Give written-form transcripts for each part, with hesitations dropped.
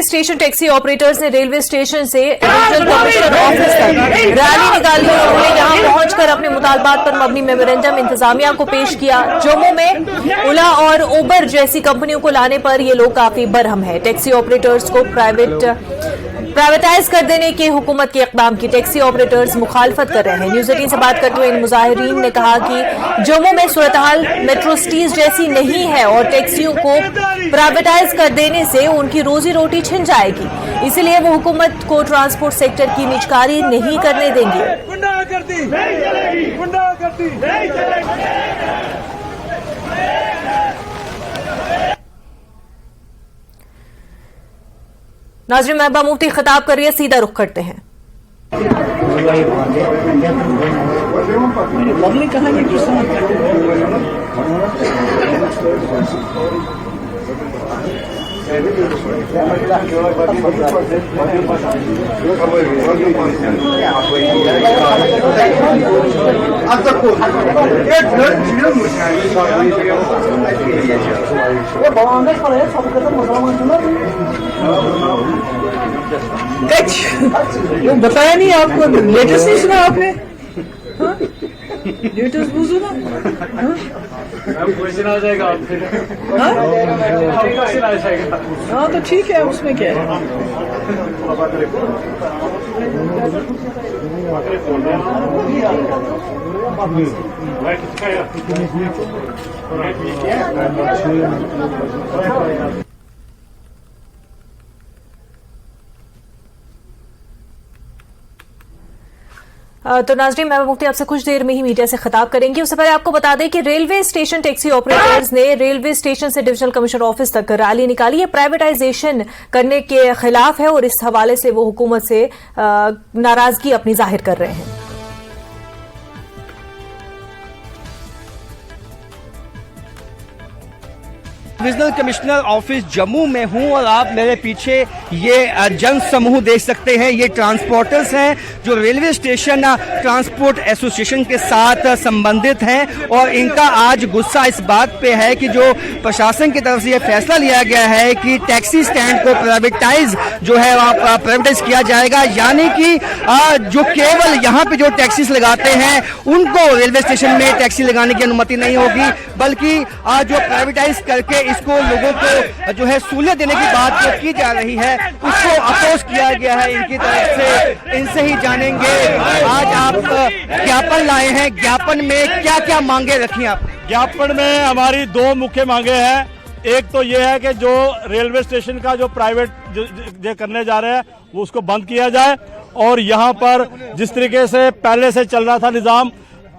Station taxi operators ने railway station से divisional commissioner office तक रैली निकाली और उन्होंने यहां पहुंचकर अपने मुतालबात पर मबनी मेमोरेंडम इंतजामिया को पेश किया। जम्मू में ओला और उबर जैसी कंपनियों को लाने पर ये लोग काफी बरहम है। टैक्सी ऑपरेटर्स को प्राइवेटाइज कर देने के हुकूमत के इकदाम की टैक्सी ऑपरेटर्स मुखालफत कर रहे हैं। न्यूज 18 से बात करते हुए इन मुजाहिरीन ने कहा कि जम्मू में सूरत हाल मेट्रो सिटीज जैसी नहीं है और टैक्सियों को प्राइवेटाइज कर देने से उनकी रोजी रोटी छिन जाएगी, इसलिए वो हुकूमत को ट्रांसपोर्ट सेक्टर की निजकारी नहीं करने देंगे। नाज़रीन, महबूबा मुफ्ती खिताब कर रही है, सीधा रुख करते हैं। वो बताया नहीं आपको, लेटेस्ट नहीं सुना आपने? लेटेस्ट बुझो ना, क्वेश्चन आ जाएगा आपसे। हाँ तो ठीक है, उसमें क्या है। तो नाज़रीन, महबूबा मुफ्ती आपसे कुछ देर में ही मीडिया से खिताब करेंगे। उससे पहले आपको बता दें कि रेलवे स्टेशन टैक्सी ऑपरेटर्स ने रेलवे स्टेशन से डिविजनल कमिश्नर ऑफिस तक रैली निकाली है। प्राइवेटाइजेशन करने के खिलाफ है और इस हवाले से वो हुकूमत से नाराजगी अपनी जाहिर कर रहे हैं। डिविजनल कमिश्नर ऑफिस जम्मू में हूं और आप मेरे पीछे ये जन समूह देख सकते हैं। ये ट्रांसपोर्टर्स हैं जो रेलवे स्टेशन ट्रांसपोर्ट एसोसिएशन के साथ संबंधित हैं और इनका आज गुस्सा इस बात पे है कि जो प्रशासन की तरफ से ये फैसला लिया गया है कि टैक्सी स्टैंड को प्राइवेटाइज जो है प्राइवेटाइज किया जाएगा, यानी कि जो केवल यहाँ पे जो टैक्सीज लगाते हैं उनको रेलवे स्टेशन में टैक्सी लगाने की अनुमति नहीं होगी, बल्कि जो प्राइवेटाइज करके इसको लोगों को जो है सहूलियत देने की बात जो की जा रही है उसको अपोज किया गया है इनकी तरफ से। इनसे ही जानेंगे, आज आप ज्ञापन लाए हैं, ज्ञापन में क्या क्या मांगे रखी आप? ज्ञापन में हमारी दो मुख्य मांगे हैं। एक तो ये है कि जो रेलवे स्टेशन का जो प्राइवेट जो करने जा रहे हैं वो उसको बंद किया जाए और यहाँ पर जिस तरीके से पहले से चल रहा था निजाम,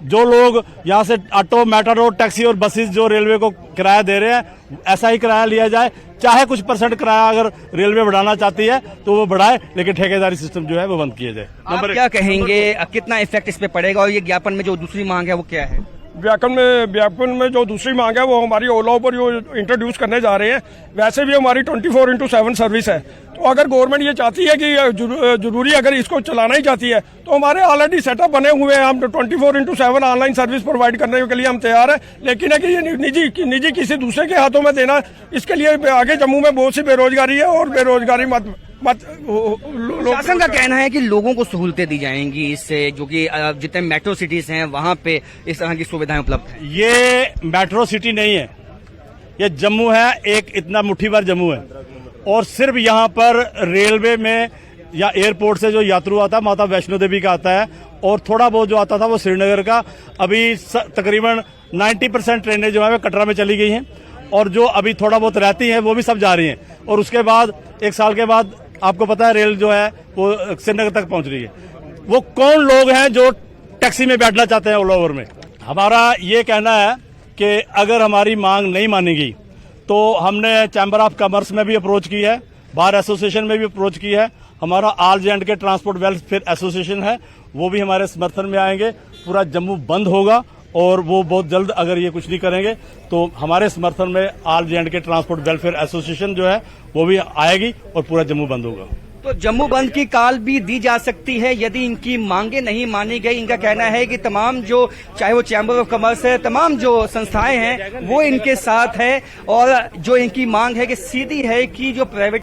जो लोग यहाँ से ऑटो, मेट्रो, टैक्सी और बसेस जो रेलवे को किराया दे रहे हैं ऐसा ही किराया लिया जाए। चाहे कुछ % किराया अगर रेलवे बढ़ाना चाहती है तो वो बढ़ाए, लेकिन ठेकेदारी सिस्टम जो है वो बंद किया जाए। आप क्या कहेंगे, कितना इफेक्ट इस पे पड़ेगा? और ये ज्ञापन में जो दूसरी मांग है वो क्या है? व्यापन में जो दूसरी मांग है वो हमारी ओला पर जो इंट्रोड्यूस करने जा रहे हैं, वैसे भी हमारी 24/7 सर्विस है। तो अगर गवर्नमेंट ये चाहती है कि जरूरी अगर इसको चलाना ही चाहती है तो हमारे ऑलरेडी सेटअप बने हुए हैं, हम 24/7 ऑनलाइन सर्विस प्रोवाइड करने के लिए हम तैयार है। लेकिन है कि ये निजी किसी दूसरे के हाथों में देना, इसके लिए आगे जम्मू में बहुत सी बेरोजगारी है और बेरोजगारी शासन का कहना है कि लोगों को सहूलतें दी जाएंगी इससे, जो कि जितने मेट्रो सिटीज हैं वहां पे इस तरह की सुविधाएं उपलब्ध हैं। ये मेट्रो सिटी नहीं है, ये जम्मू है, एक इतना मुट्ठी भर जम्मू है और सिर्फ यहाँ पर रेलवे में या एयरपोर्ट से जो यात्रु आता है माता वैष्णो देवी का आता है और थोड़ा बहुत जो आता था वो श्रीनगर का। अभी तकरीबन 90% ट्रेनें जो है वो कटरा में चली गई हैं और जो अभी थोड़ा बहुत रहती हैं वो भी सब जा रही हैं और उसके बाद 1 साल के बाद आपको पता है रेल जो है वो श्रीनगर तक पहुंच रही है। वो कौन लोग हैं जो टैक्सी में बैठना चाहते हैं ओला उबर में? हमारा ये कहना है कि अगर हमारी मांग नहीं मानी गई तो हमने चैम्बर ऑफ कॉमर्स में भी अप्रोच की है, बार एसोसिएशन में भी अप्रोच की है, हमारा ऑल जे&के ट्रांसपोर्ट वेलफेयर एसोसिएशन है वो भी हमारे समर्थन में आएंगे। पूरा जम्मू बंद होगा और वो बहुत जल्द अगर ये कुछ नहीं करेंगे तो हमारे समर्थन में ऑल जे&के ट्रांसपोर्ट वेलफेयर एसोसिएशन जो है वो भी आएगी और पूरा जम्मू बंद होगा। तो जम्मू बंद की काल भी दी जा सकती है यदि इनकी मांगे नहीं मानी गई। इनका कहना है कि तमाम जो चाहे वो चैम्बर ऑफ कॉमर्स है, तमाम जो संस्थाएं हैं वो इनके साथ है और जो इनकी मांग है कि सीधी है कि जो प्राइवेट